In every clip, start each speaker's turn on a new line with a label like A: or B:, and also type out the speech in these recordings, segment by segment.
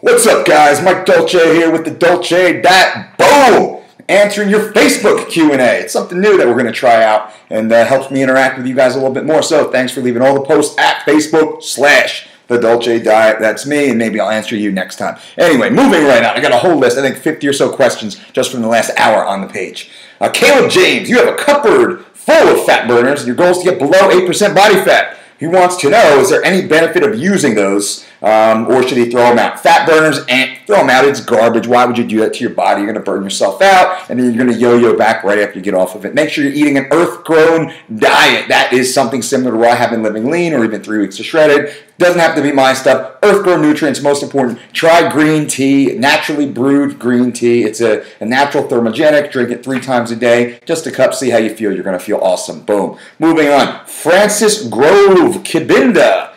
A: What's up, guys? Mike Dolce here with the Dolce Diet. Boom! Answering your Facebook Q&A. It's something new that we're going to try out and helps me interact with you guys a little bit more. So thanks for leaving all the posts at Facebook/The Dolce Diet. That's me, and maybe I'll answer you next time. Anyway, moving right on. I got a whole list, I think 50 or so questions just from the last hour on the page. Caleb James, you have a cupboard full of fat burners, and your goal is to get below 8% body fat. He wants to know, is there any benefit of using those, or should he throw them out? Fat burners, throw them out. It's garbage. Why would you do that to your body? You're going to burn yourself out, and then you're going to yo-yo back right after you get off of it. Make sure you're eating an earth-grown diet. That is something similar to what I have been living lean or even 3 weeks to shredded. Doesn't have to be my stuff. Earth-grown nutrients, most important. Try green tea, naturally brewed green tea. It's a natural thermogenic. Drink it 3 times a day. Just a cup, see how you feel. You're going to feel awesome. Boom. Moving on. Francis Grove Kibinda.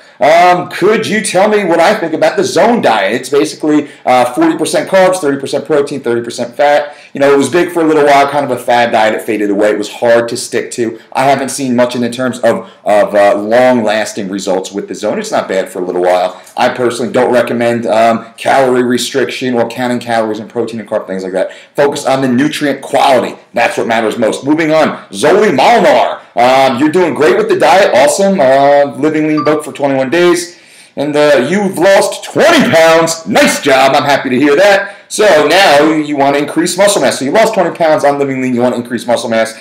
A: Could you tell me what I think about the zone diet? It's basically 40% carbs, 30% protein, 30% fat. You know, it was big for a little while, kind of a fad diet. It faded away. It was hard to stick to. I haven't seen much in terms of long-lasting results with the zone. It's not bad for a little while. I personally don't recommend calorie restriction or counting calories and protein and carb, things like that. Focus on the nutrient quality. That's what matters most. Moving on, Zoli Malnar. You're doing great with the diet. Awesome. Living Lean book for 21 days. And you've lost 20 pounds. Nice job. I'm happy to hear that. So now you want to increase muscle mass. So you lost 20 pounds on Living Lean. You want to increase muscle mass.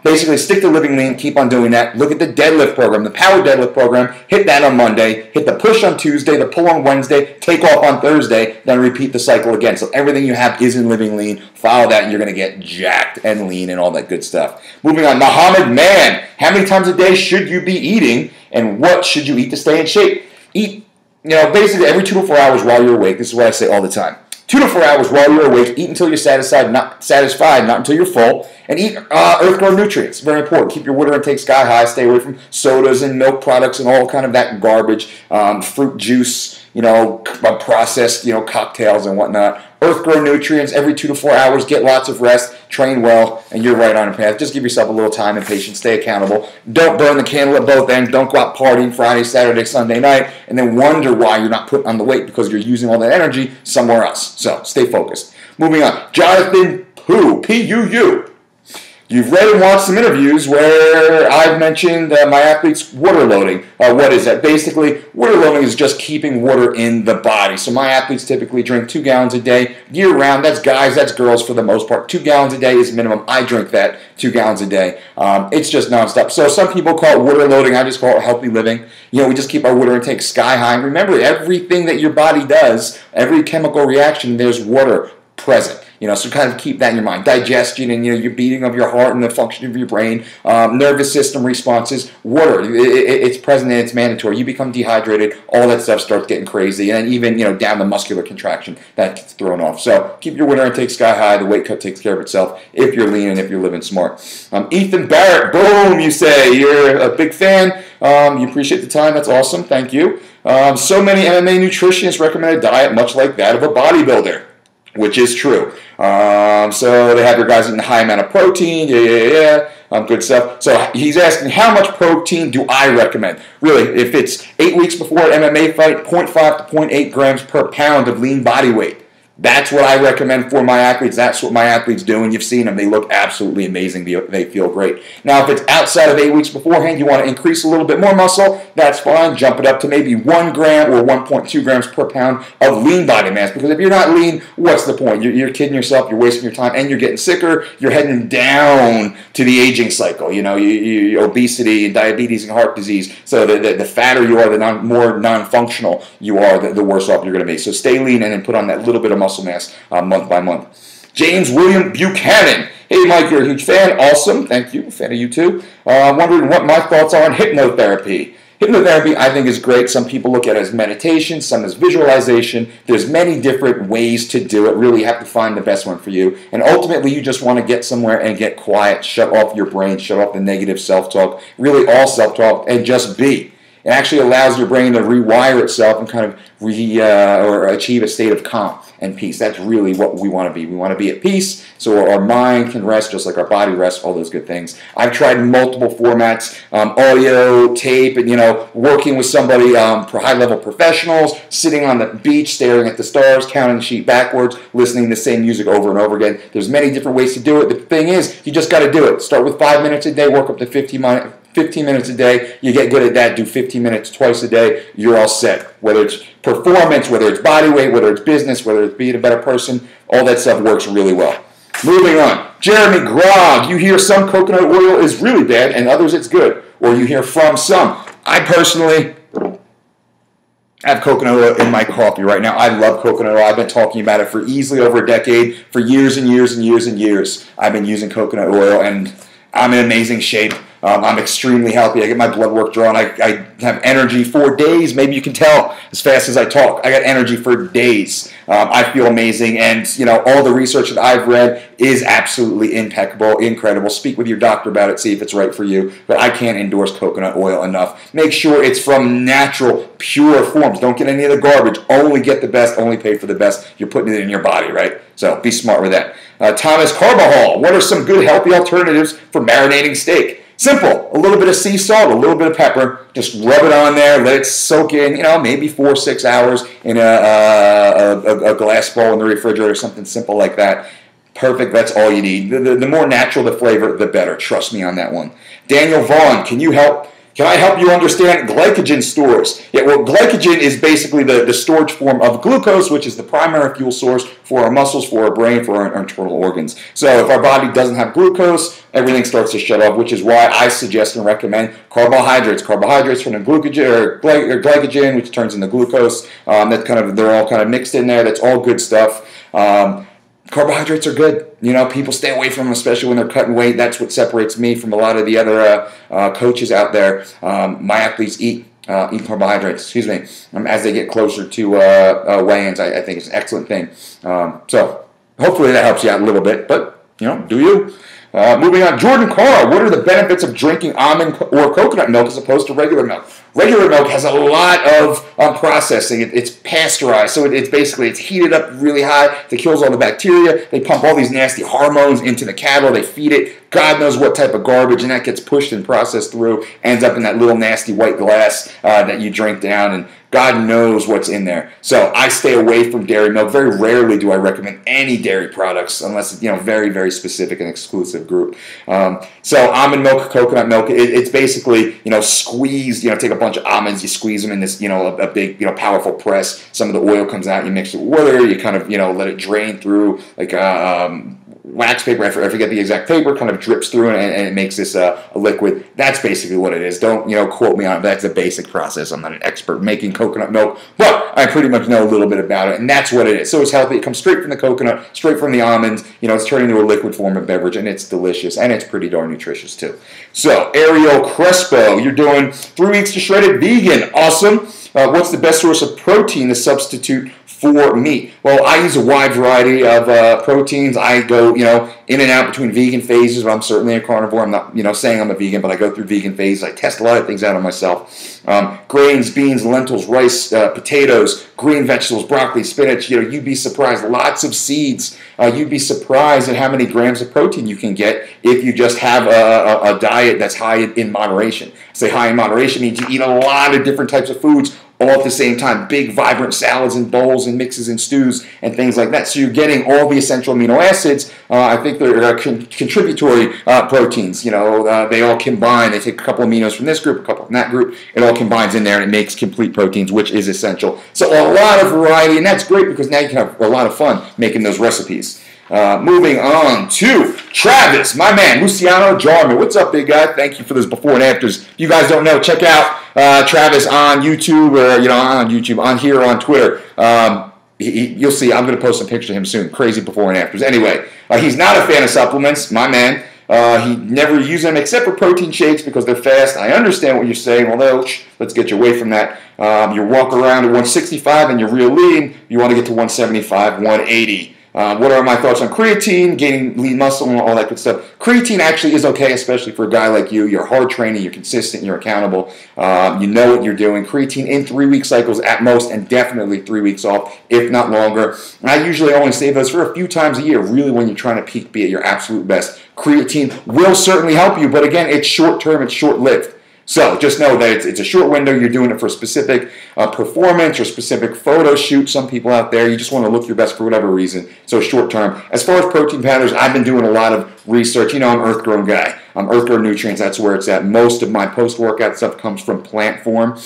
A: Basically, stick to Living Lean. Keep on doing that. Look at the deadlift program, the power deadlift program. Hit that on Monday. Hit the push on Tuesday, the pull on Wednesday, take off on Thursday, then repeat the cycle again. So everything you have is in Living Lean. Follow that, and you're going to get jacked and lean and all that good stuff. Moving on, Muhammad Man. How many times a day should you be eating, and what should you eat to stay in shape? Eat, basically every 2 to 4 hours while you're awake. This is what I say all the time. 2 to 4 hours while you're awake. Eat until you're satisfied, not until you're full. And eat earth-grown nutrients. Very important. Keep your water intake sky high. Stay away from sodas and milk products and all kind of that garbage. Fruit juice, processed, cocktails and whatnot. Earth-grown nutrients every 2 to 4 hours. Get lots of rest. Train well, and you're right on a path. Just give yourself a little time and patience. Stay accountable. Don't burn the candle at both ends. Don't go out partying Friday, Saturday, Sunday night, and then wonder why you're not putting on the weight because you're using all that energy somewhere else. So stay focused. Moving on. Jonathan Poo, P-U-U. You've read and watched some interviews where I've mentioned my athletes' water loading. What is that? Basically, water loading is just keeping water in the body. So my athletes typically drink 2 gallons a day year-round. That's guys, that's girls for the most part. 2 gallons a day is minimum. I drink that 2 gallons a day. It's just nonstop. So some people call it water loading. I just call it healthy living. We just keep our water intake sky high. And remember, everything that your body does, every chemical reaction, there's water present. So kind of keep that in your mind. Digestion and, your beating of your heart and the function of your brain, nervous system responses, water. It's present and it's mandatory. You become dehydrated, all that stuff starts getting crazy. And even, down the muscular contraction, that gets thrown off. So keep your water intake sky high. The weight cut takes care of itself if you're lean and if you're living smart. Ethan Barrett, boom, you say. You're a big fan. You appreciate the time. That's awesome. Thank you. So many MMA nutritionists recommend a diet much like that of a bodybuilder, which is true. So they have your guys eating a high amount of protein, good stuff. So he's asking, how much protein do I recommend? Really, if it's 8 weeks before an MMA fight, 0.5 to 0.8 grams per pound of lean body weight. That's what I recommend for my athletes. That's what my athletes do, and you've seen them. They look absolutely amazing. They feel great. Now, if it's outside of 8 weeks beforehand, you want to increase a little bit more muscle, that's fine. Jump it up to maybe 1 gram or 1.2 grams per pound of lean body mass, because if you're not lean, what's the point? You're kidding yourself. You're wasting your time, and you're getting sicker. You're heading down to the aging cycle. Obesity and diabetes and heart disease. So the fatter you are, the more non-functional you are, the worse off you're going to be. So stay lean and then put on that little bit of muscle mass month by month. James William Buchanan. Hey, Mike, you're a huge fan. Awesome. Thank you. Fan of you, too. Wondering what my thoughts are on hypnotherapy. Hypnotherapy, I think, is great. Some people look at it as meditation, some as visualization. There's many different ways to do it. Really, you have to find the best one for you. And ultimately, you just want to get somewhere and get quiet, shut off your brain, shut off the negative self-talk, really all self-talk, and just be. It actually allows your brain to rewire itself and kind of or achieve a state of calm and peace. That's really what we want to be. We want to be at peace so our mind can rest just like our body rests, all those good things. I've tried multiple formats, audio, tape, and, working with somebody, for high-level professionals, sitting on the beach, staring at the stars, counting sheep backwards, listening to the same music over and over again. There's many different ways to do it. The thing is, you just got to do it. Start with 5 minutes a day, work up to 15 minutes a day. You get good at that. Do 15 minutes twice a day. You're all set. Whether it's performance, whether it's body weight, whether it's business, whether it's being a better person, all that stuff works really well. Moving on. Jeremy Grog. You hear some coconut oil is really bad and others it's good. Or you hear from some. I personally have coconut oil in my coffee right now. I love coconut oil. I've been talking about it for easily over a decade. For years and years and years and years, I've been using coconut oil, and I'm in amazing shape. I'm extremely healthy. I get my blood work drawn. I have energy for days. Maybe you can tell as fast as I talk. I got energy for days. I feel amazing. And, all the research that I've read is absolutely impeccable, incredible. Speak with your doctor about it. See if it's right for you. But I can't endorse coconut oil enough. Make sure it's from natural, pure forms. Don't get any of the garbage. Only get the best. Only pay for the best. You're putting it in your body, right? So be smart with that. Thomas Carbajal. What are some good, healthy alternatives for marinating steak? Simple. A little bit of sea salt, a little bit of pepper. Just rub it on there. Let it soak in, maybe 4 or 6 hours in a glass bowl in the refrigerator, something simple like that. Perfect. That's all you need. The more natural the flavor, the better. Trust me on that one. Daniel Vaughn, can I help you understand glycogen stores? Yeah, well, glycogen is basically the storage form of glucose, which is the primary fuel source for our muscles, for our brain, for our internal organs. So if our body doesn't have glucose, everything starts to shut off, which is why I suggest and recommend carbohydrates. Carbohydrates from the glycogen, which turns into glucose. They're all kind of mixed in there. That's all good stuff. Carbohydrates are good. People stay away from them, especially when they're cutting weight. That's what separates me from a lot of the other coaches out there. My athletes eat carbohydrates, as they get closer to weigh-ins. I think it's an excellent thing. So hopefully that helps you out a little bit, but, do you? Moving on, Jordan Carr, what are the benefits of drinking almond or coconut milk as opposed to regular milk? Regular milk has a lot of processing. It's pasteurized, so it's heated up really high. It kills all the bacteria. They pump all these nasty hormones into the cattle. They feed it God knows what type of garbage, and that gets pushed and processed through, ends up in that little nasty white glass that you drink down, and God knows what's in there. So I stay away from dairy milk. Very rarely do I recommend any dairy products unless it's very, very specific and exclusive group. So almond milk, coconut milk, it's basically squeezed. Take a bunch of almonds, you squeeze them in this a big powerful press. Some of the oil comes out. You mix it with water. You kind of let it drain through like wax paper. I forget the exact paper. Kind of drips through and it makes this a liquid. That's basically what it is. Don't quote me on it. That's a basic process. I'm not an expert making coconut milk, but I pretty much know a little bit about it, and that's what it is. So it's healthy. It comes straight from the coconut, straight from the almonds. It's turned into a liquid form of beverage, and it's delicious, and it's pretty darn nutritious too. So Ariel Crespo, you're doing 3 weeks to shredded vegan. Awesome. What's the best source of protein to substitute for meat? Well, I use a wide variety of proteins. I go, in and out between vegan phases. But I'm certainly a carnivore. I'm not, saying I'm a vegan, but I go through vegan phases. I test a lot of things out on myself. Grains, beans, lentils, rice, potatoes, green vegetables, broccoli, spinach. You'd be surprised. Lots of seeds. You'd be surprised at how many grams of protein you can get if you just have a diet that's high in moderation. Say high in moderation means you eat a lot of different types of foods all at the same time, big vibrant salads and bowls and mixes and stews and things like that. So you're getting all the essential amino acids. I think they're contributory proteins. They all combine. They take a couple aminos from this group, a couple from that group. It all combines in there and it makes complete proteins, which is essential. So a lot of variety, and that's great because now you can have a lot of fun making those recipes. Moving on to Travis, my man, Luciano Jarman. What's up, big guy? Thank you for those before and afters. If you guys don't know, check out Travis on YouTube, or on here on Twitter. You'll see. I'm going to post some pictures of him soon. Crazy before and afters. Anyway, he's not a fan of supplements, my man. He never uses them except for protein shakes because they're fast. I understand what you're saying, although let's get you away from that. You walk around at 165 and you're real lean. You want to get to 175, 180. What are my thoughts on creatine, gaining lean muscle, and all that good stuff? Creatine actually is okay, especially for a guy like you. You're hard training, you're consistent, you're accountable. You know what you're doing. Creatine in 3-week cycles at most, and definitely 3 weeks off, if not longer. And I usually only save those for a few times a year, really when you're trying to peak, be at your absolute best. Creatine will certainly help you, but again, it's short-term, it's short-lived. So just know that it's a short window. You're doing it for specific performance or specific photo shoot. Some people out there, you just want to look your best for whatever reason. So short term. As far as protein powders, I've been doing a lot of research. You know, I'm Earth Grown guy. I'm Earth Grown Nutrients. That's where it's at. Most of my post-workout stuff comes from plant form.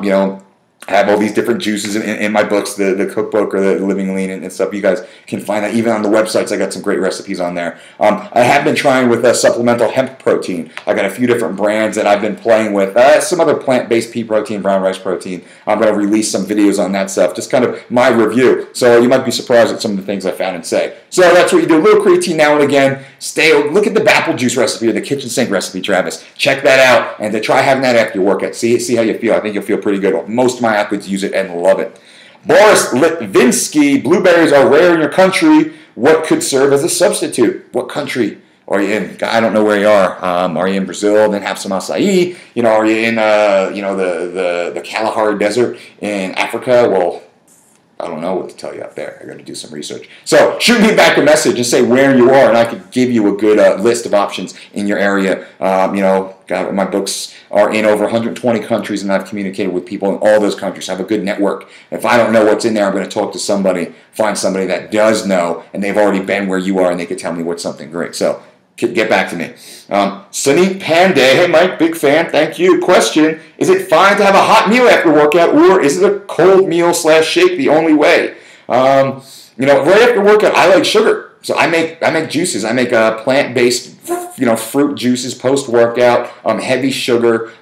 A: You know, I have all these different juices in my books, the cookbook or the Living Lean and stuff. You guys can find that even on the websites. I got some great recipes on there. I have been trying with supplemental hemp protein. I got a few different brands that I've been playing with. Some other plant-based pea protein, brown rice protein. I'm going to release some videos on that stuff. Just kind of my review. So you might be surprised at some of the things I found and say. So that's what you do. A little creatine now and again. Look at the apple juice recipe or the kitchen sink recipe, Travis. Check that out and try having that after your workout. See how you feel. I think you'll feel pretty good. Most of my athletes use it and love it. Boris Litvinsky, blueberries are rare in your country. What could serve as a substitute? What country are you in? I don't know where you are. Are you in Brazil? Then have some acai. You know, are you in the Kalahari Desert in Africa? Well, I don't know what to tell you out there. I got to do some research. So shoot me back a message and say where you are, and I could give you a good list of options in your area. You know, my books are in over 120 countries, and I've communicated with people in all those countries. I have a good network. If I don't know what's in there, I'm going to talk to somebody, find somebody that does know, and they've already been where you are, and they could tell me what's something great. So get back to me. Sunny Panday, hey Mike, big fan, thank you. Question, is it fine to have a hot meal after workout, or is it a cold meal / shake the only way? You know, right after workout, I like sugar. So I make juices. I make plant-based, fruit juices post-workout, heavy sugar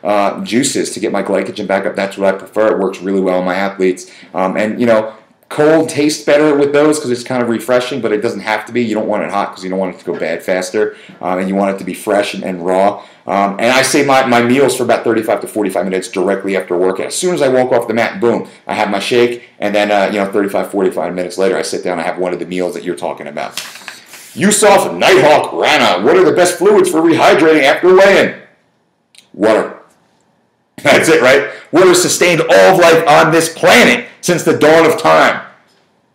A: juices to get my glycogen back up. That's what I prefer. It works really well on my athletes. And, you know, cold tastes better with those because it's kind of refreshing, but it doesn't have to be. You don't want it hot because you don't want it to go bad faster, and you want it to be fresh and raw. And I say my meals for about 35 to 45 minutes directly after workout. As soon as I walk off the mat, boom, I have my shake, and then 35, 45 minutes later, I sit down and I have one of the meals that you're talking about. Yusuf Nighthawk Rana, what are the best fluids for rehydrating after weigh-in? Water. That's it, right? Water sustained all of life on this planet since the dawn of time.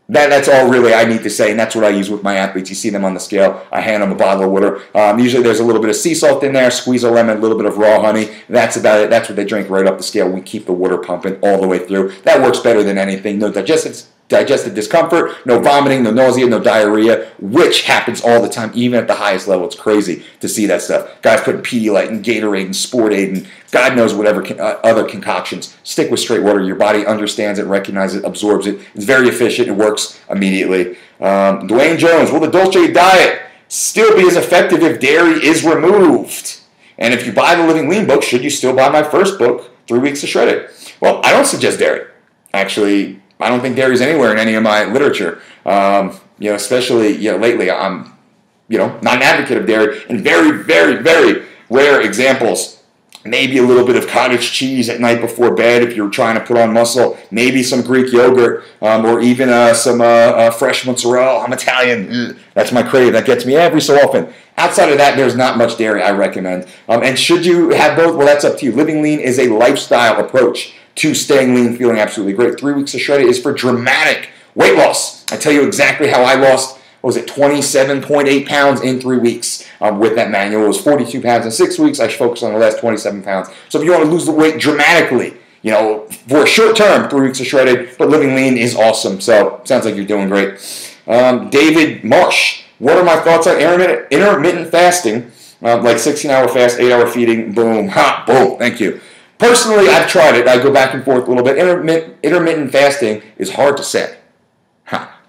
A: That's all really I need to say, and that's what I use with my athletes. You see them on the scale. I hand them a bottle of water. Usually there's a little bit of sea salt in there, squeeze a lemon, a little bit of raw honey. That's about it. That's what they drink right up the scale. We keep the water pumping all the way through. That works better than anything. No digestive discomfort, no vomiting, no nausea, no diarrhea, which happens all the time, even at the highest level. It's crazy to see that stuff. Guys putting Pedialyte and Gatorade and Sportaid and God knows whatever other concoctions. Stick with straight water. Your body understands it, recognizes it, absorbs it. It's very efficient. It works immediately. Dwayne Jones, will the Dolce diet still be as effective if dairy is removed? And if you buy the Living Lean book, should you still buy my first book, 3 Weeks to Shred It? Well, I don't suggest dairy. Actually, I don't think dairy is anywhere in any of my literature. Especially lately, I'm not an advocate of dairy. In very, very, very rare examples, maybe a little bit of cottage cheese at night before bed if you're trying to put on muscle. Maybe some Greek yogurt or even some fresh mozzarella. I'm Italian. That's my crave. That gets me every so often. Outside of that, there's not much dairy I recommend. And should you have both? Well, that's up to you. Living Lean is a lifestyle approach to staying lean, feeling absolutely great. 3 Weeks to Shred It is for dramatic weight loss. I tell you exactly how I lost, 27.8 pounds in 3 weeks with that manual. It was 42 pounds in 6 weeks. I focused on the last 27 pounds. So if you want to lose the weight dramatically, for a short term, 3 Weeks to Shred It, but Living Lean is awesome. So sounds like you're doing great. David Marsh, what are my thoughts on intermittent fasting? Like 16-hour fast, 8-hour feeding, boom, boom, thank you. Personally, I've tried it. I go back and forth a little bit. Intermittent fasting is hard to say,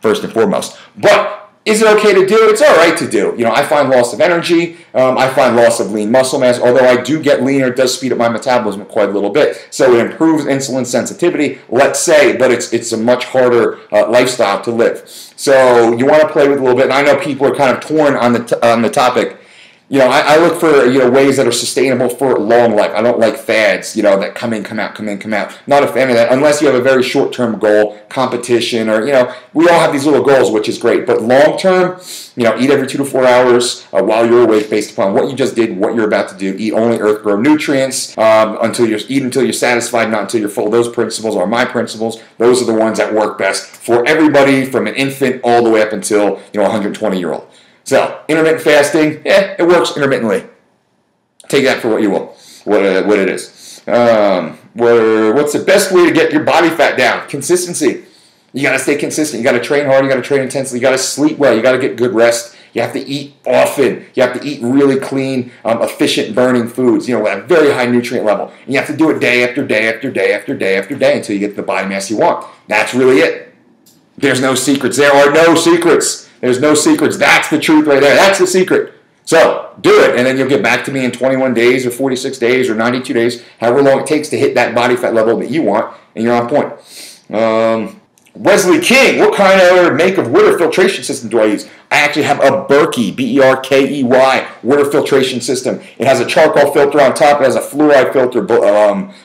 A: first and foremost. But is it okay to do? It's all right to do. I find loss of energy. I find loss of lean muscle mass. Although I do get leaner, it does speed up my metabolism quite a little bit. So it improves insulin sensitivity, let's say, but it's a much harder lifestyle to live. So you want to play with it a little bit. And I know people are kind of torn on the topic. I look for, ways that are sustainable for long life. I don't like fads, that come in, come out, come in, come out. Not a fan of that unless you have a very short-term goal, competition, or, we all have these little goals, which is great. But long-term, eat every 2 to 4 hours while you're awake based upon what you just did, what you're about to do. Eat only earth-grown nutrients until you're satisfied, not until you're full. Those principles are my principles. Those are the ones that work best for everybody from an infant all the way up until, 120-year-old. So, intermittent fasting, it works intermittently. Take that for what you will, what it is. What's the best way to get your body fat down? Consistency. You got to stay consistent. You got to train hard. You got to train intensely. You got to sleep well. You got to get good rest. You have to eat often. You have to eat really clean, efficient burning foods, at a very high nutrient level. And you have to do it day after day after day after day after day until you get the body mass you want. That's really it. There's no secrets. There are no secrets. There's no secrets. That's the truth right there. That's the secret. So do it, and then you'll get back to me in 21 days or 46 days or 92 days, however long it takes to hit that body fat level that you want, and you're on point. Wesley King, what kind of make of water filtration system do I use? I actually have a Berkey, B-E-R-K-E-Y, water filtration system. It has a charcoal filter on top. It has a fluoride filter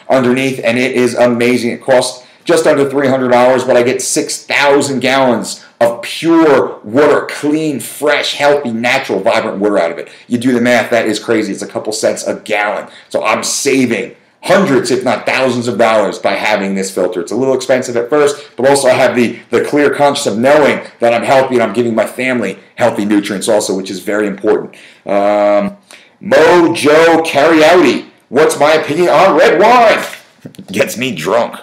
A: underneath, and it is amazing. It costs just under $300, but I get 6,000 gallons of pure water, clean, fresh, healthy, natural, vibrant water out of it. You do the math, that is crazy. It's a couple cents a gallon. So I'm saving hundreds, if not thousands of dollars by having this filter. It's a little expensive at first, but also I have the clear conscience of knowing that I'm healthy and I'm giving my family healthy nutrients also, which is very important. Mojo Carriouti, what's my opinion on red wine? Gets me drunk.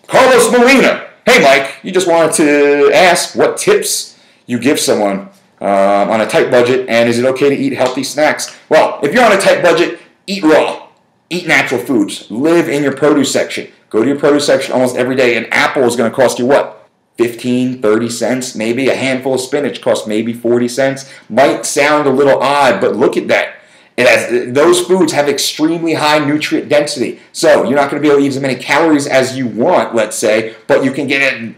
A: Carlos Molina, hey Mike, you just wanted to ask what tips you give someone on a tight budget, and is it okay to eat healthy snacks? Well, if you're on a tight budget, eat raw. Eat natural foods. Live in your produce section. Go to your produce section almost every day. An apple is going to cost you what? 15, 30 cents maybe. A handful of spinach costs maybe 40 cents. Might sound a little odd, but look at that. Those foods have extremely high nutrient density. So you're not going to be able to eat as many calories as you want, let's say, but you can get it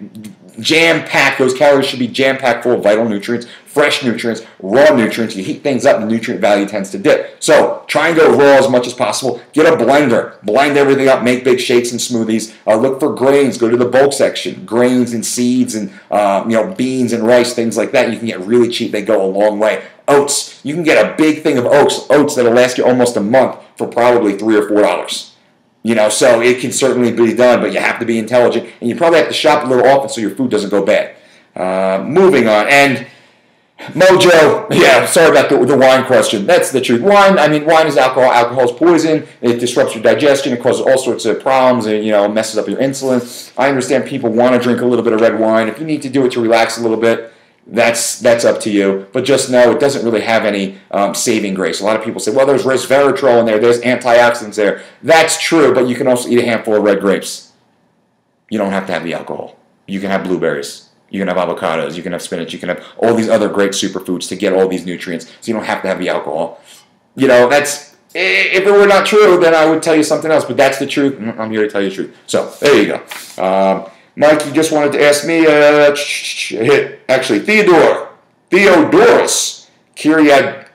A: jam-packed. Those calories should be jam-packed full of vital nutrients, fresh nutrients, raw nutrients. You heat things up, the nutrient value tends to dip. So try and go raw as much as possible. Get a blender. Blend everything up. Make big shakes and smoothies. Look for grains. Go to the bulk section. Grains and seeds and beans and rice, things like that. You can get really cheap. They go a long way. Oats. You can get a big thing of oats that'll last you almost a month for probably $3 or $4. So it can certainly be done, but you have to be intelligent, and you probably have to shop a little often so your food doesn't go bad. Moving on, and Mojo, yeah, sorry about the wine question. That's the truth. Wine is alcohol. Alcohol is poison. It disrupts your digestion. It causes all sorts of problems, and messes up your insulin. I understand people want to drink a little bit of red wine. If you need to do it to relax a little bit, that's up to you. But just know it doesn't really have any saving grace. A lot of people say, well, there's resveratrol in there. There's antioxidants there. That's true, but you can also eat a handful of red grapes. You don't have to have the alcohol. You can have blueberries. You can have avocados. You can have spinach. You can have all these other great superfoods to get all these nutrients. So you don't have to have the alcohol. That's, if it were not true, then I would tell you something else. But that's the truth. I'm here to tell you the truth. So there you go. Mike, you just wanted to ask me, Theodorus Kyriakides.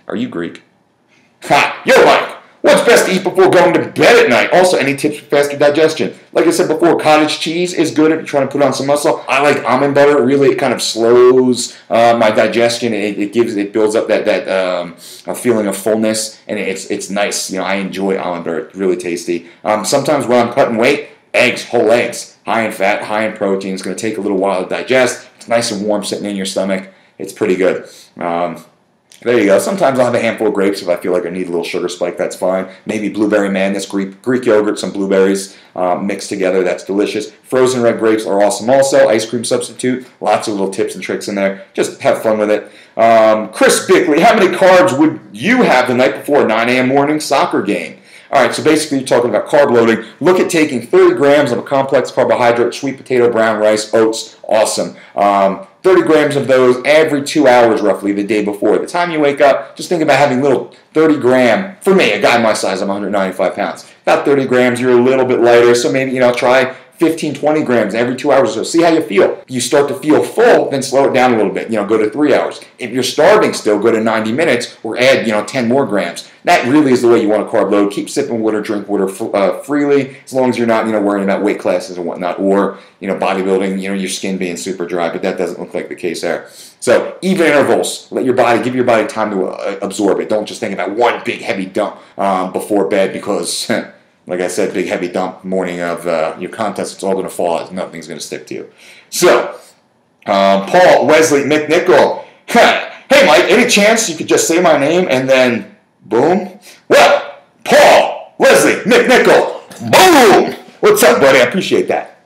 A: Are you Greek? Ha! Yo, Mike, what's best to eat before going to bed at night? Also, any tips for faster digestion? Like I said before, cottage cheese is good if you're trying to put on some muscle. I like almond butter. Really, it kind of slows my digestion. It builds up that a feeling of fullness, and it's nice. I enjoy almond butter. It's really tasty. Sometimes when I'm cutting weight, eggs, whole eggs, high in fat, high in protein. It's going to take a little while to digest. It's nice and warm sitting in your stomach. It's pretty good. There you go. Sometimes I'll have a handful of grapes if I feel like I need a little sugar spike. That's fine. Maybe blueberry madness, Greek yogurt, some blueberries mixed together. That's delicious. Frozen red grapes are awesome also. Ice cream substitute. Lots of little tips and tricks in there. Just have fun with it. Chris Bickley, how many carbs would you have the night before a 9 a.m. morning soccer game? All right, so basically you're talking about carb loading. Look at taking 30 grams of a complex carbohydrate, sweet potato, brown rice, oats. Awesome. 30 grams of those every 2 hours roughly the day before. The time you wake up, just think about having little 30 gram, for me, a guy my size, I'm 195 pounds. About 30 grams, you're a little bit lighter, so maybe, try 15, 20 grams every 2 hours or so. See how you feel. If you start to feel full, then slow it down a little bit. Go to 3 hours. If you're starving still, go to 90 minutes or add, 10 more grams. That really is the way you want to carb load. Keep sipping water, drink water freely, as long as you're not, worrying about weight classes and whatnot, or, bodybuilding, your skin being super dry, but that doesn't look like the case there. So even intervals, give your body time to absorb it. Don't just think about one big heavy dump before bed because, like I said, big heavy dump morning of your contest, it's all going to fall out. Nothing's going to stick to you. So, Paul Wesley McNichol. Hey, Mike, any chance you could just say my name and then boom? Well, Paul Wesley McNichol. Boom! What's up, buddy? I appreciate that.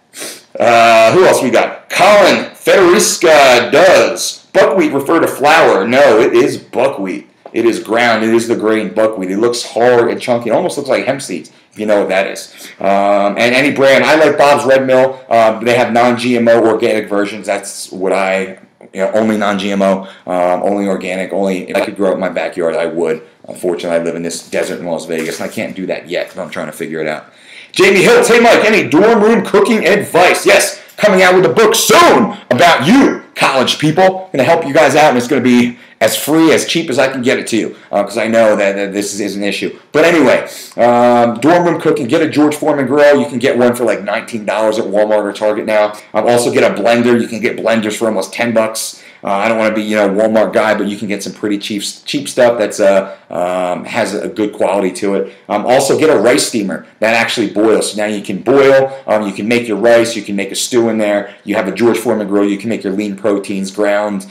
A: Who else we got? Colin Federica does. Buckwheat refer to flour? No, it is buckwheat. It is ground. It is the grain buckwheat. It looks hard and chunky. It almost looks like hemp seeds, if you know what that is. And any brand. I like Bob's Red Mill. They have non-GMO organic versions. That's what only non-GMO, only organic, only if I could grow it in my backyard, I would. Unfortunately, I live in this desert in Las Vegas, and I can't do that yet, but I'm trying to figure it out. Jamie Hill, hey Mike, any dorm room cooking advice? Yes, coming out with a book soon about you, college people. Going to help you guys out, and it's going to be as free, as cheap as I can get it to you, because I know that this is an issue. But anyway, dorm room cooking, get a George Foreman grill. You can get one for like $19 at Walmart or Target now. Also get a blender. You can get blenders for almost $10. I don't want to be, Walmart guy, but you can get some pretty cheap stuff that's has a good quality to it. Also get a rice steamer that actually boils. So now you can boil, you can make your rice, you can make a stew in there. You have a George Foreman grill, you can make your lean proteins, ground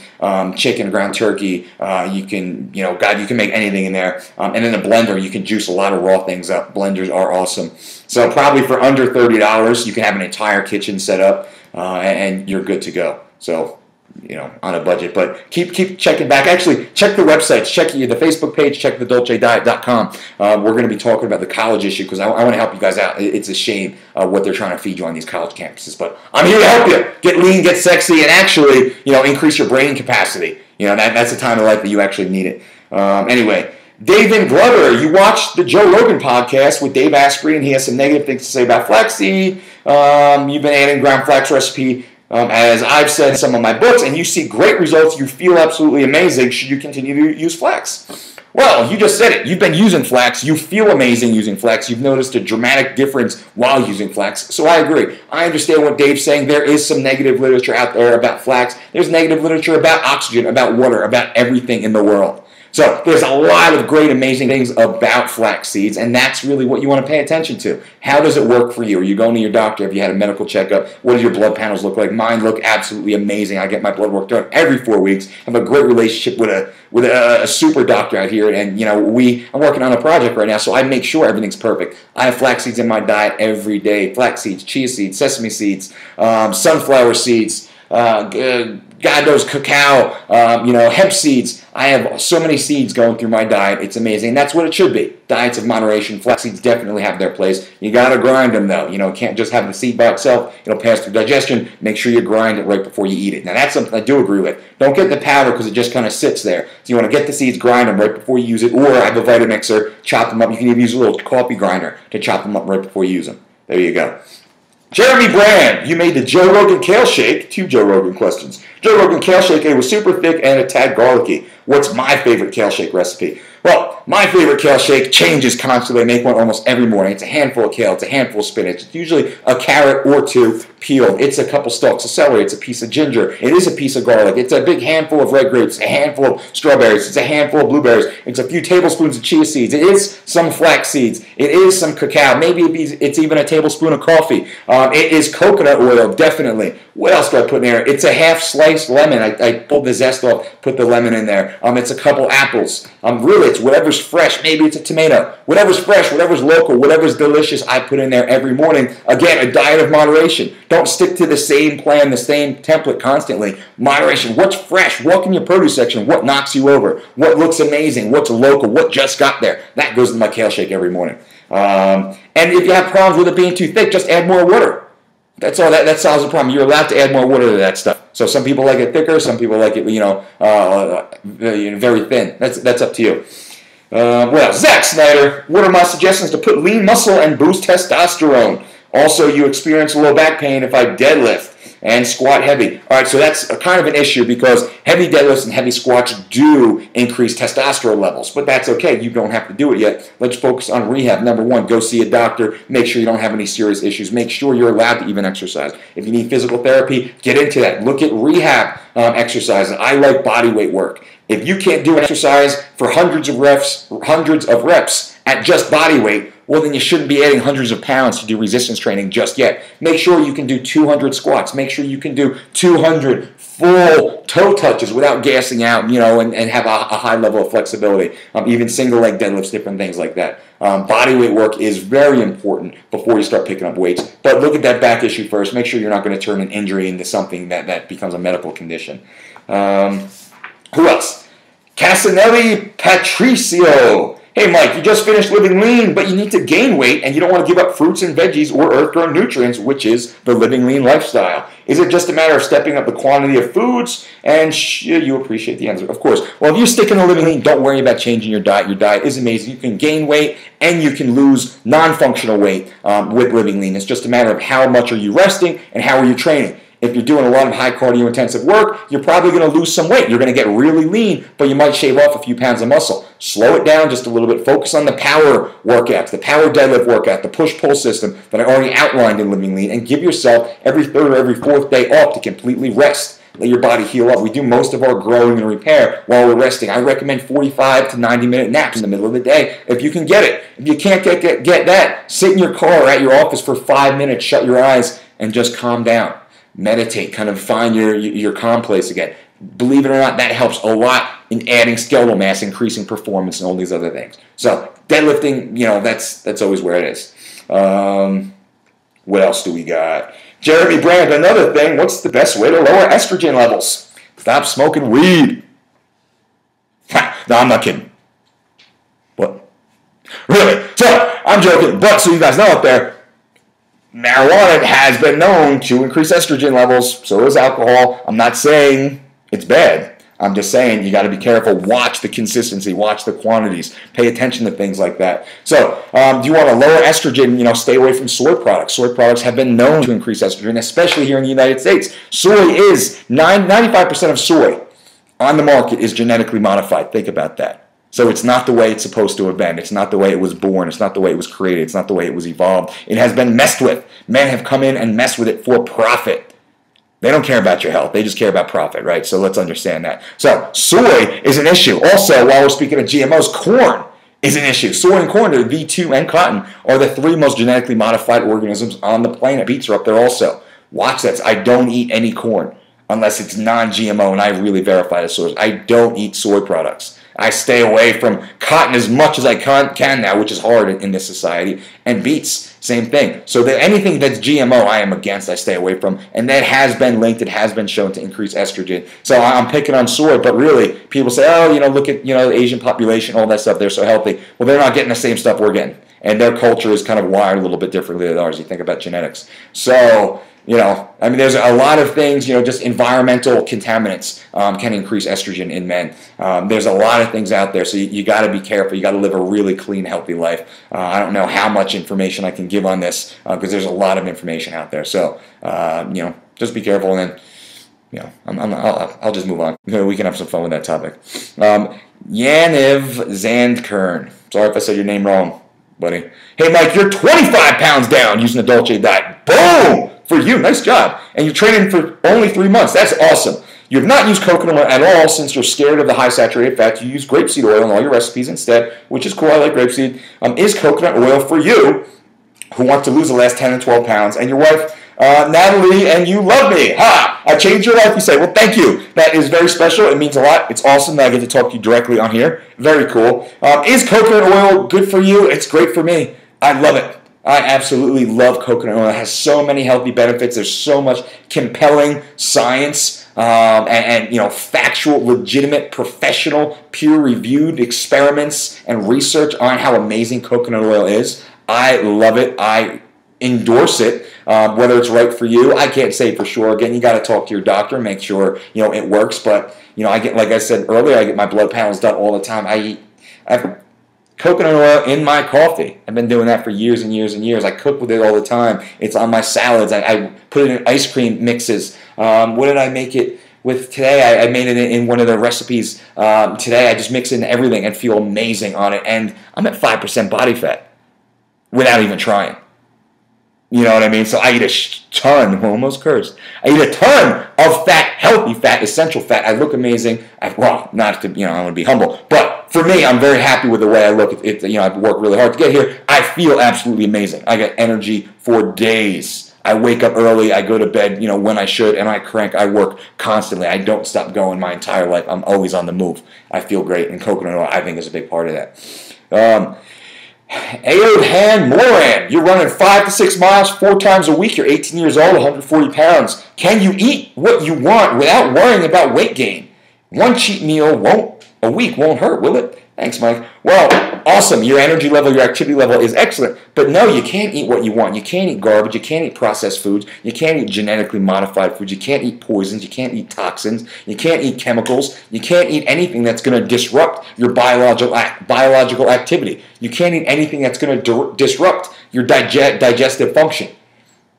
A: chicken, ground turkey. You can, you can make anything in there. And in a blender, you can juice a lot of raw things up. Blenders are awesome. So probably for under $30, you can have an entire kitchen set up, and you're good to go. So, on a budget, but keep checking back. Actually, check the websites, check the Facebook page, check the DolceDiet.com. We're going to be talking about the college issue because I want to help you guys out. It's a shame what they're trying to feed you on these college campuses, but I'm here to help you get lean, get sexy, and actually, increase your brain capacity. That's the time of life that you actually need it. Anyway, David Glover, you watched the Joe Rogan podcast with Dave Asprey, and he has some negative things to say about flaxseed. You've been adding ground flax recipe. As I've said in some of my books, and you see great results, you feel absolutely amazing, should you continue to use flax? Well, you just said it. You've been using flax. You feel amazing using flax. You've noticed a dramatic difference while using flax. So I agree. I understand what Dave's saying. There is some negative literature out there about flax. There's negative literature about oxygen, about water, about everything in the world. So there's a lot of great, amazing things about flax seeds, and that's really what you want to pay attention to. How does it work for you? Are you going to your doctor? Have you had a medical checkup? What do your blood panels look like? Mine look absolutely amazing. I get my blood work done every 4 weeks. I have a great relationship with a super doctor out here, and I'm working on a project right now, so I make sure everything's perfect. I have flax seeds in my diet every day. Flax seeds, chia seeds, sesame seeds, sunflower seeds, God knows cacao, hemp seeds. I have so many seeds going through my diet. It's amazing. And that's what it should be. Diets of moderation. Flax seeds definitely have their place. You got to grind them, though. Can't just have the seed by itself. It'll pass through digestion. Make sure you grind it right before you eat it. Now, that's something I do agree with. Don't get the powder because it just kind of sits there. So you want to get the seeds, grind them right before you use it. Or I have a Vitamixer, chop them up. You can even use a little coffee grinder to chop them up right before you use them. There you go. Jeremy Brand, you made the Joe Rogan Kale Shake. 2 Joe Rogan questions. Joe Rogan Kale Shake, it was super thick and a tad garlicky. What's my favorite kale shake recipe? Well, my favorite kale shake changes constantly. I make one almost every morning. It's a handful of kale. It's a handful of spinach. It's usually a carrot or 2 peeled. It's a couple stalks of celery. It's a piece of ginger. It is a piece of garlic. It's a big handful of red grapes. A handful of strawberries. It's a handful of blueberries. It's a few tablespoons of chia seeds. It is some flax seeds. It is some cacao. Maybe it's even a tablespoon of coffee. It is coconut oil, definitely. What else do I put in there? It's a half sliced lemon. I pulled the zest off, put the lemon in there. It's a couple apples. Really, it's whatever's fresh. Maybe it's a tomato. Whatever's fresh, whatever's local, whatever's delicious, I put in there every morning. Again, a diet of moderation. Don't stick to the same plan, the same template constantly. Moderation. What's fresh? Walk in your produce section. What knocks you over? What looks amazing? What's local? What just got there? That goes in my kale shake every morning. And if you have problems with it being too thick, just add more water. That's all. That solves the problem. You're allowed to add more water to that stuff. So some people like it thicker. Some people like it, very thin. That's up to you. Well, Zack Slater, what are my suggestions to put lean muscle and boost testosterone? Also, you experience low back pain if I deadlift and squat heavy. All right, so that's a kind of an issue because heavy deadlifts and heavy squats do increase testosterone levels, but that's okay. You don't have to do it yet. Let's focus on rehab. Number one, go see a doctor. Make sure you don't have any serious issues. Make sure you're allowed to even exercise. If you need physical therapy, get into that. Look at rehab exercises. I like body weight work. If you can't do an exercise for hundreds of reps at just body weight, well, then you shouldn't be adding hundreds of pounds to do resistance training just yet. Make sure you can do 200 squats. Make sure you can do 200 full toe touches without gassing out, and have a high level of flexibility. Even single leg deadlifts, different things like that. Body weight work is very important before you start picking up weights. But look at that back issue first. Make sure you're not going to turn an injury into something that becomes a medical condition. Who else? Casanovapatricio. Hey, Mike, you just finished living lean, but you need to gain weight, and you don't want to give up fruits and veggies or earth-grown nutrients, which is the living lean lifestyle. Is it just a matter of stepping up the quantity of foods? And you appreciate the answer, of course. Well, if you're sticking to living lean, don't worry about changing your diet. Your diet is amazing. You can gain weight, and you can lose non-functional weight with living lean. It's just a matter of how much are you resting and how are you training. If you're doing a lot of high cardio intensive work, you're probably going to lose some weight. You're going to get really lean, but you might shave off a few pounds of muscle. Slow it down just a little bit. Focus on the power workouts, the power deadlift workout, the push-pull system that I already outlined in Living Lean, and give yourself every third or every fourth day off to completely rest. Let your body heal up. We do most of our growing and repair while we're resting. I recommend 45 to 90-minute naps in the middle of the day if you can get it. If you can't get that, sit in your car or at your office for 5 minutes, shut your eyes, and just calm down. Meditate, kind of find your calm place again. Believe it or not, that helps a lot in adding skeletal mass, increasing performance, and all these other things. So deadlifting, that's always where it is. What else do we got? Jeremy Brand, another thing. What's the best way to lower estrogen levels? Stop smoking weed. No, I'm not kidding. What? Really? So I'm joking, but so you guys know out there, marijuana has been known to increase estrogen levels. So is alcohol. I'm not saying it's bad. I'm just saying you got to be careful. Watch the consistency. Watch the quantities. Pay attention to things like that. So do you want to lower estrogen? Stay away from soy products. Soy products have been known to increase estrogen, especially here in the United States. Soy is 95% of soy on the market is genetically modified. Think about that. So it's not the way it's supposed to have been. It's not the way it was born. It's not the way it was created. It's not the way it was evolved. It has been messed with. Men have come in and messed with it for profit. They don't care about your health. They just care about profit, right? So let's understand that. So soy is an issue. Also, while we're speaking of GMOs, corn is an issue. Soy and corn, V2 and cotton, are the three most genetically modified organisms on the planet. Beets are up there also. Watch that. I don't eat any corn unless it's non-GMO, and I really verify the source. I don't eat soy products. I stay away from cotton as much as I can now, which is hard in this society. And beets, same thing. So anything that's GMO, I am against, I stay away from. And that has been linked, it has been shown to increase estrogen. So I'm picking on soy, but really, people say, oh, look at, the Asian population, all that stuff, they're so healthy. Well, they're not getting the same stuff we're getting. And their culture is kind of wired a little bit differently than ours. You think about genetics. So, there's a lot of things, just environmental contaminants can increase estrogen in men. There's a lot of things out there, so you got to be careful. You got to live a really clean, healthy life. I don't know how much information I can give on this because there's a lot of information out there. So, just be careful, and then, I'll just move on. We can have some fun with that topic. Yaniv Zandkern. Sorry if I said your name wrong, buddy. Hey, Mike, you're 25 pounds down using the Dolce diet. Boom! For you, nice job. And you're training for only 3 months. That's awesome. You have not used coconut oil at all since you're scared of the high saturated fats. You use grapeseed oil in all your recipes instead, which is cool. I like grapeseed. Is coconut oil for you who want to lose the last 10 and 12 pounds, and your wife, Natalie, and you love me. Ha! I changed your life, you say. Well, thank you. That is very special. It means a lot. It's awesome that I get to talk to you directly on here. Very cool. Is coconut oil good for you? It's great for me. I love it. I absolutely love coconut oil. It has so many healthy benefits. There's so much compelling science and factual, legitimate, professional, peer-reviewed experiments and research on how amazing coconut oil is. I love it. I endorse it. Whether it's right for you, I can't say for sure. Again, you got to talk to your doctor, make sure it works. But I get, like I said earlier, I get my blood panels done all the time. I have Coconut oil in my coffee. I've been doing that for years and years and years. I cook with it all the time. It's on my salads. I put it in ice cream mixes. What did I make it with today? I made it in one of the recipes today. I just mix it in everything and feel amazing on it. And I'm at 5% body fat without even trying. You know what I mean? So I eat a ton, I almost cursed. I eat a ton of fat, healthy fat, essential fat. I look amazing. Well, not to, I want to be humble, but for me, I'm very happy with the way I look. I've worked really hard to get here. I feel absolutely amazing. I get energy for days. I wake up early. I go to bed, when I should, and I crank. I work constantly. I don't stop going my entire life. I'm always on the move. I feel great, and coconut oil, I think, is a big part of that. Aodhan Moran, you're running 5 to 6 miles 4 times a week. You're 18 years old, 140 pounds. Can you eat what you want without worrying about weight gain? One cheat meal a week won't hurt, will it? Thanks, Mike. Well, awesome. Your energy level, your activity level is excellent. But no, you can't eat what you want. You can't eat garbage. You can't eat processed foods. You can't eat genetically modified foods. You can't eat poisons. You can't eat toxins. You can't eat chemicals. You can't eat anything that's going to disrupt your biological activity. You can't eat anything that's going to disrupt your digestive function.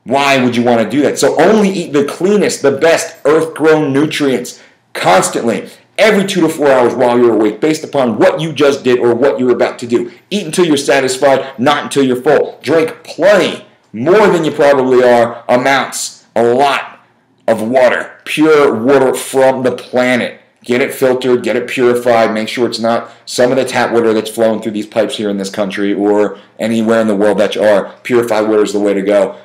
A: Why would you want to do that? So only eat the cleanest, the best earth-grown nutrients constantly. Every 2 to 4 hours while you're awake, based upon what you just did or what you're about to do. Eat until you're satisfied, not until you're full. Drink plenty, more than you probably are, amounts, a lot of water, pure water from the planet. Get it filtered, get it purified, make sure it's not some of the tap water that's flowing through these pipes here in this country or anywhere in the world that you are. Purified water is the way to go.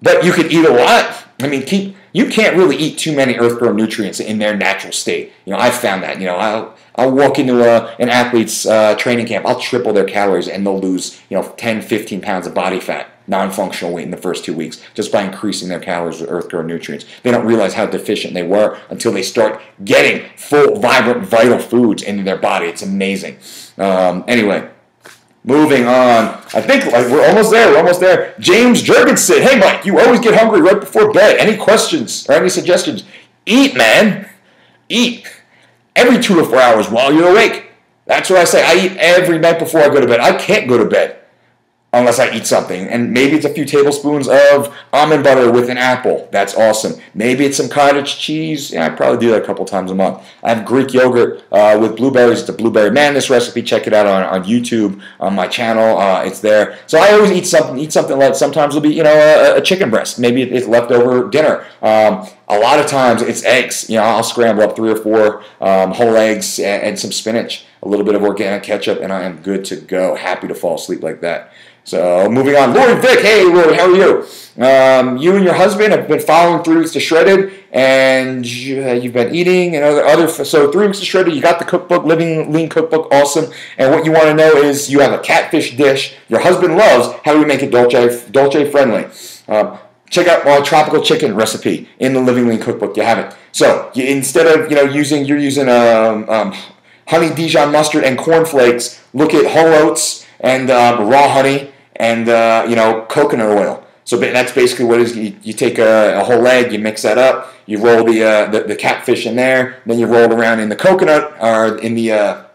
A: But you could eat a lot. You can't really eat too many earth-grown nutrients in their natural state. I've found that. I'll walk into an athlete's training camp. I'll triple their calories, and they'll lose 10, 15 pounds of body fat, non-functional weight in the first 2 weeks, just by increasing their calories with earth-grown nutrients. They don't realize how deficient they were until they start getting full, vibrant, vital foods into their body. It's amazing. Anyway. Moving on. I think we're almost there. We're almost there. James Jurgensen. Hey, Mike, you always get hungry right before bed. Any questions or any suggestions? Eat, man. Eat. Every 2 to 4 hours while you're awake. That's what I say. I eat every night before I go to bed. I can't go to bed unless I eat something. And maybe it's a few tablespoons of almond butter with an apple. That's awesome. Maybe it's some cottage cheese. Yeah, I probably do that a couple times a month. I have Greek yogurt with blueberries. It's a Blueberry Madness recipe. Check it out on YouTube, on my channel. It's there. So I always eat something light. Sometimes it'll be, a chicken breast. Maybe it's leftover dinner. A lot of times it's eggs. I'll scramble up 3 or 4 whole eggs and some spinach, a little bit of organic ketchup, and I am good to go. Happy to fall asleep like that. So moving on, Lori Vick. Hey, Lori, how are you? You and your husband have been following 3 Weeks to Shredded, and you've been eating and so 3 Weeks to Shredded. You got the cookbook, Living Lean Cookbook, awesome. And what you want to know is you have a catfish dish your husband loves. How do we make it Dolce friendly? Check out my tropical chicken recipe in the Living Lean Cookbook. You have it. So instead of you're using honey Dijon mustard and cornflakes, look at whole oats and raw honey and coconut oil. So that's basically what it is. You take a whole egg, you mix that up, you roll the catfish in there, then you roll it around in the coconut or in the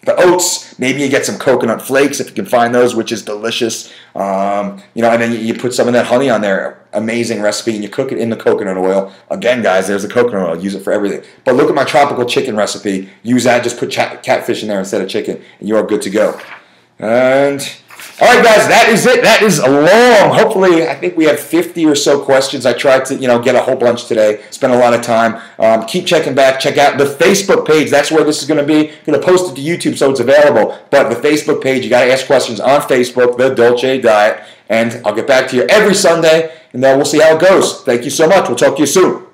A: oats. Maybe you get some coconut flakes if you can find those, which is delicious. And then you put some of that honey on there. Amazing recipe, and you cook it in the coconut oil. Again, guys, there's the coconut oil. Use it for everything. But look at my tropical chicken recipe. Use that. Just put catfish in there instead of chicken, and you are good to go. And all right, guys, that is it. That is long. Hopefully, I think we have 50 or so questions. I tried to, get a whole bunch today. Spent a lot of time. Keep checking back. Check out the Facebook page. That's where this is going to be. I'm going to post it to YouTube so it's available. But the Facebook page, you got to ask questions on Facebook, The Dolce Diet. And I'll get back to you every Sunday, and then we'll see how it goes. Thank you so much. We'll talk to you soon.